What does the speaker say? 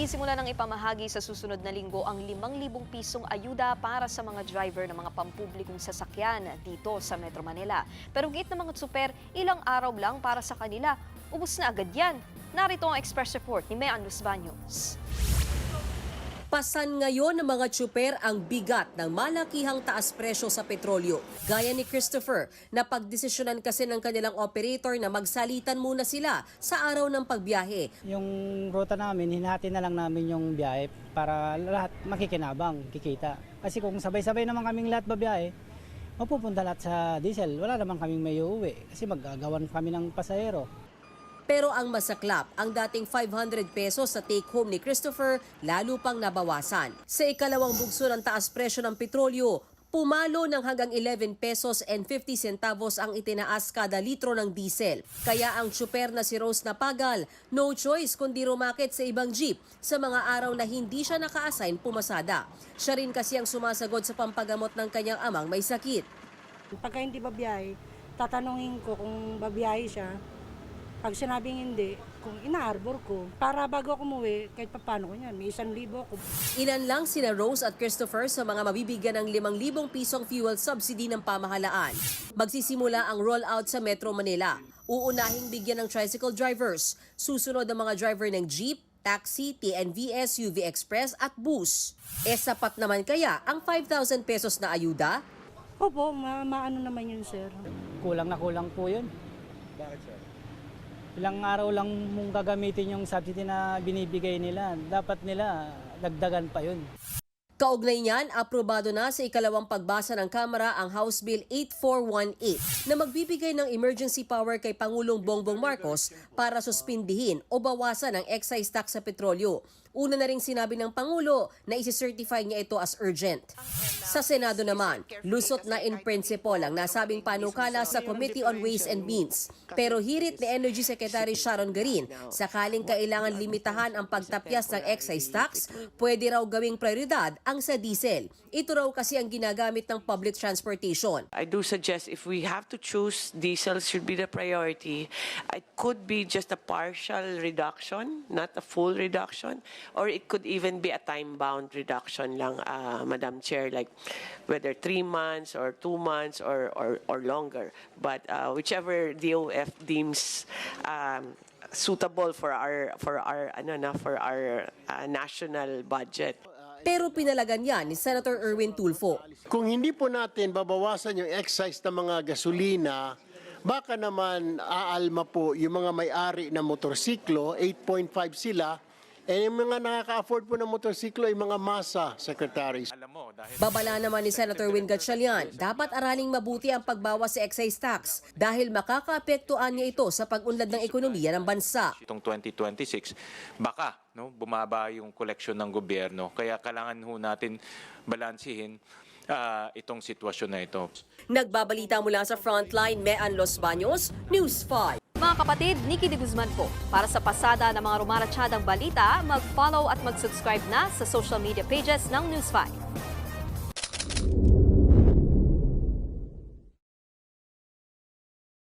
Sinisimula ng ipamahagi sa susunod na linggo ang 5,000 pisong ayuda para sa mga driver ng mga pampublikong sasakyan dito sa Metro Manila. Pero gate ng mga tsuper, ilang araw lang para sa kanila. Ubus na agad yan. Narito ang Express Report ni Mean Los Baños. Pasan ngayon ng mga tsuper ang bigat ng malakihang taas presyo sa petrolyo. Gaya ni Christopher, na pagdesisyonan kasi ng kanilang operator na magsalitan muna sila sa araw ng pagbiyahe. Yung ruta namin, hinati na lang namin yung biyahe para lahat makikinabang, kikita. Kasi kung sabay-sabay naman kaming lahat babiyahe, mapupunta lahat sa diesel. Wala naman kaming may uuwi kasi maggagawan kami ng pasahero. Pero ang masaklap, ang dating 500 pesos sa take-home ni Christopher lalo pang nabawasan. Sa ikalawang bugso ng taas presyo ng petrolyo, pumalo ng hanggang 11 pesos and 50 centavos ang itinaas kada litro ng diesel. Kaya ang tsuper na si Rose Napagal, no choice kundi rumakit sa ibang jeep sa mga araw na hindi siya naka-assign pumasada. Siya rin kasi ang sumasagot sa pampagamot ng kanyang amang may sakit. Pagka hindi babiyahe, tatanungin ko kung babiyahe siya. Pag sinabing hindi, kung inaarbor ko, para bago ako umuwi, kahit paano ko yan, may 1,000 ako. Ilan lang sina Rose at Christopher sa mga mabibigyan ng 5,000 pisong fuel subsidy ng pamahalaan. Magsisimula ang rollout sa Metro Manila. Uunahing bigyan ng tricycle drivers. Susunod ang mga driver ng jeep, taxi, TNVS, UV Express at bus. Sapat naman kaya ang 5,000 pesos na ayuda? Opo, maano naman yun, sir. Kulang na kulang po yun. Bakit, sir? Ilang araw lang mong gagamitin yung subsidy na binibigay nila. Dapat nila dagdagan pa yun. Kaugnay niyan, aprobado na sa ikalawang pagbasa ng Kamara ang House Bill 8418 na magbibigay ng emergency power kay Pangulong Bongbong Marcos para suspindihin o bawasan ang excise tax sa petrolyo. Una na ring sinabi ng Pangulo na isi-certify niya ito as urgent. Sa Senado naman, lusot na in principle ang nasabing panukala sa Committee on Ways and Means. Pero hirit ni Energy Secretary Sharon Garin, sakaling kailangan limitahan ang pagtapyas ng excise tax, pwede raw gawing prioridad ang sa diesel. Ito raw kasi ang ginagamit ng public transportation. I do suggest if we have to choose, diesel should be the priority. It could be just a partial reduction, not a full reduction, or it could even be a time-bound reduction lang, Madam Chair, like whether 3 months or 2 months or longer. But whichever DOF deems suitable for our national budget. Pero pinalagan yan ni Senator Erwin Tulfo. Kung hindi po natin babawasan yung excise ng mga gasolina, baka naman aalma po yung mga may-ari ng motorsiklo, 8.5 sila, yung mga nakaka-afford po ng motorsiklo ay mga masa, Secretary. Babala naman ni Senator Win Gatchalian, dapat araling mabuti ang pagbawas sa excise tax dahil makakaapektuhan niya ito sa pag-unlad ng ekonomiya ng bansa. Itong 2026, baka bumaba yung koleksyon ng gobyerno. Kaya kailangan ho natin balansihin itong sitwasyon na ito. Nagbabalita mula sa Frontline, Mean Los Baños, News 5. Mga kapatid, Nikki de Guzman po. Para sa pasada ng mga rumaratsyadang balita, mag-follow at mag-subscribe na sa social media pages ng News 5.